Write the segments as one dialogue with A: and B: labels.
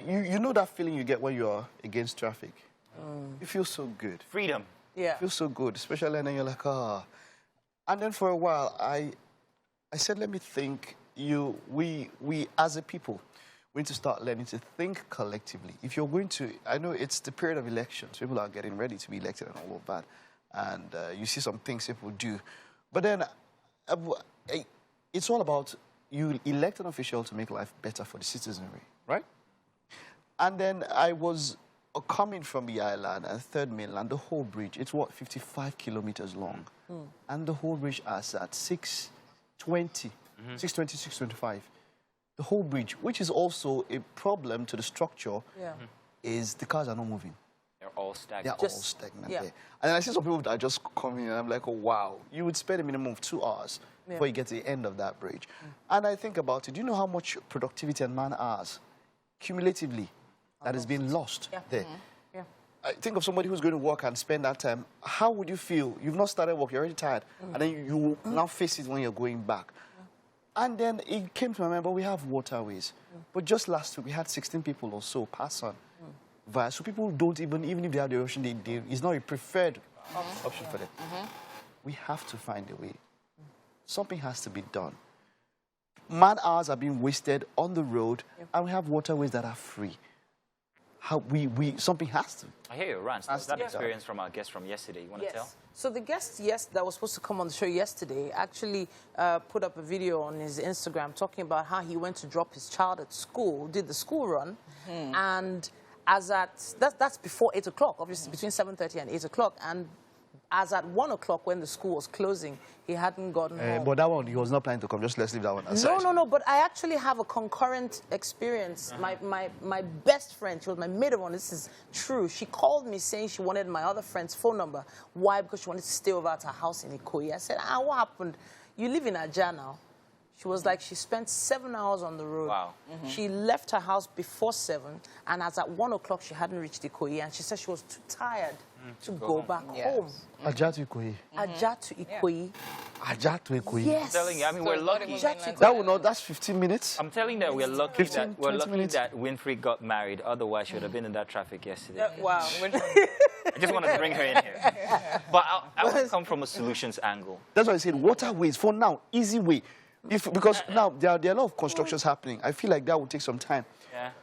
A: You know that feeling you get when you're against traffic? You feel so good.
B: Freedom.
A: Yeah. You feel so good, especially when you're like, ah. And then for a while, I said, let me think. We as a people, we need to start learning to think collectively. If you're going to, I know it's the period of elections. People are getting ready to be elected and all of that. And you see some things people do. But then it's all about you elect an official to make life better for the citizenry, right? And then I was coming from the island and Third Mainland, the whole bridge, it's what, 55 kilometers long. And the whole bridge is at 620, 620, 625. The whole bridge, which is also a problem to the structure, is the cars are not moving.
B: They're all stagnant.
A: They're all stagnant there. And I see some people that are just coming and I'm like, oh, wow. You would spend a minimum of 2 hours before you get to the end of that bridge. And I think about it. Do you know how much productivity and man-hours cumulatively that is being lost there? I think of somebody who's going to work and spend that time. How would you feel? You've not started work, you're already tired. And then you now face it when you're going back. And then it came to my mind, but we have waterways. But just last week, we had 16 people or so pass on. So people don't even if they have the option, it's not a preferred option for them. We have to find a way. Something has to be done. Man-hours are being wasted on the road, and we have waterways that are free. Something has to.
B: I hear your rants. That experience from our guest from yesterday. You want to tell?
C: So the guest, that was supposed to come on the show yesterday, actually put up a video on his Instagram talking about how he went to drop his child at school, did the school run, and that's before 8 o'clock, obviously between 7:30 and 8 o'clock, and as at 1 o'clock when the school was closing, he hadn't gotten home.
A: But that one, he was not planning to come. Just let's leave that one aside.
C: No. But I actually have a concurrent experience. My best friend, she was my middle one. This is true. She called me saying she wanted my other friend's phone number. Why? Because she wanted to stay over at her house in Ikoyi. I said, what happened? You live in Ajah now. She was like, she spent 7 hours on the road.
B: Wow.
C: She left her house before 7, and as at 1 o'clock, she hadn't reached Ikoyi, and she said she was too tired to go back home.
A: Ajah to Ikoyi.
C: Ajah to Ikoyi.
A: Ajah to Ikoyi.
C: Yes.
B: I'm telling you, I mean, we're lucky.
A: That's 15 minutes.
B: I'm telling you that we're lucky that Winfrey got married. Otherwise, she would have been in that traffic yesterday.
C: Wow.
B: I just wanted to bring her in here. But I want to come from a solutions angle.
A: That's why I said waterways, for now, easy way. Because now there are a lot of constructions happening. I feel like that will take some time.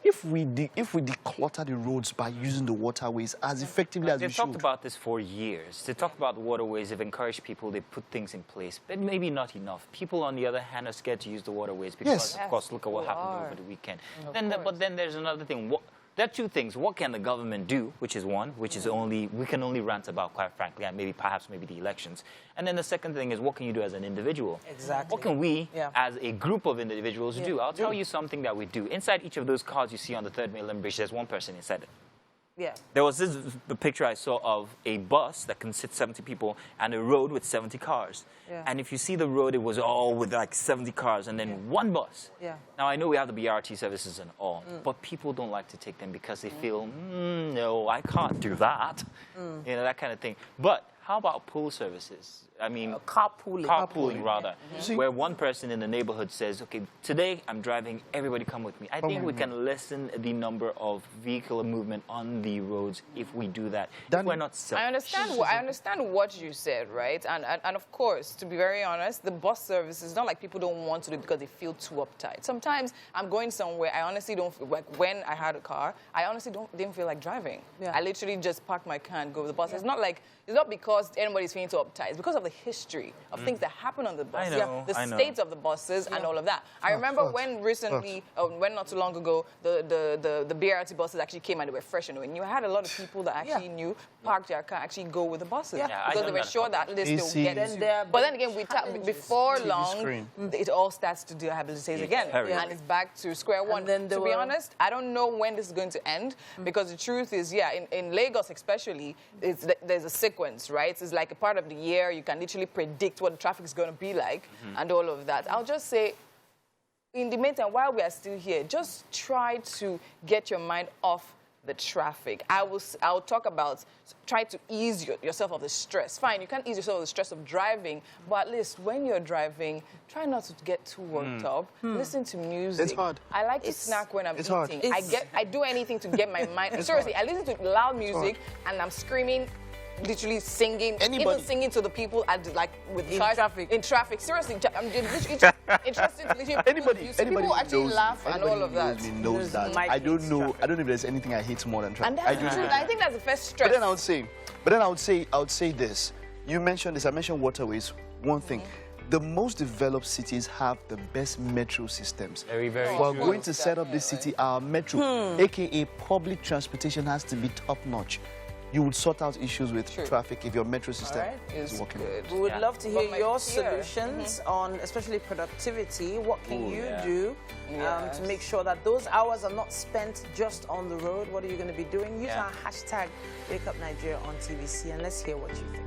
A: If we declutter the roads by using the waterways as effectively as we should.
B: They've talked about this for years. They talked about the waterways. They've encouraged people. They put things in place. But maybe not enough. People, on the other hand, are scared to use the waterways because, of course, look at what happened over the weekend. But then there's another thing. There are two things. What can the government do, which is one, which is we can only rant about, quite frankly, and perhaps the elections. And then the second thing is, what can you do as an individual?
C: Exactly.
B: What can we, as a group of individuals, do? I'll tell you something that we do. Inside each of those cars you see on the Third Mainland Bridge, there's one person inside it. There was the picture I saw of a bus that can sit 70 people and a road with 70 cars. And if you see the road, it was all with like 70 cars and then one bus. Now, I know we have the BRT services and all, but people don't like to take them because they feel, no, I can't do that. You know, that kind of thing. But how about pool services? I mean, carpooling rather, where one person in the neighborhood says, okay, today I'm driving, everybody come with me. I think we can lessen the number of vehicular movement on the roads if we do that. If we're not selfish.
D: I understand what you said, right? And of course, to be very honest, the bus service is not like people don't want to do it because they feel too uptight. Sometimes I'm going somewhere, I honestly don't feel, like when I had a car, I honestly didn't feel like driving. I literally just parked my car and go with the bus. It's not because anybody's feeling too uptight. It's because of the history of things that happen on the bus. The state of the buses and all of that. I remember when recently, when not too long ago, the BRT buses actually came and they were fresh and you had a lot of people that actually knew, parked their car, actually go with the buses. Because they were sure that they still get it. But then again, before long, it all starts to rehabilitate again. And it's back to square one. To be honest, I don't know when this is going to end because the truth is, in Lagos especially, there's a sequence, right? It's like a part of the year. You can literally predict what the traffic is going to be like and all of that. I'll just say, in the meantime, while we are still here, just try to get your mind off the traffic. I'll talk about try to ease yourself of the stress. Fine, you can't ease yourself of the stress of driving, but at least when you're driving, try not to get too worked up. Listen to music.
A: It's hard.
D: I like to snack when I'm eating.
A: Hard.
D: I do anything to get my mind. Seriously, I listen to loud music and I'm screaming, literally singing, even singing to the people in traffic. Seriously, I'm literally interested to listen.
A: Anybody
D: people actually
A: knows,
D: laugh and all of that.
A: Knows that. I don't know if there's anything I hate more than traffic.
D: And that's the truth. I think that's the first stress.
A: But then I would say this. You mentioned this. I mentioned waterways. One thing. The most developed cities have the best metro systems.
B: Very, very
A: We're
B: true.
A: going to set up this city, our metro, aka public transportation, has to be top notch. You would sort out issues with traffic if your metro system is working.
C: We would love to hear your solutions on especially productivity. What can you do to make sure that those hours are not spent just on the road? What are you going to be doing? Use our hashtag WakeUpNigeria on TVC and let's hear what you think.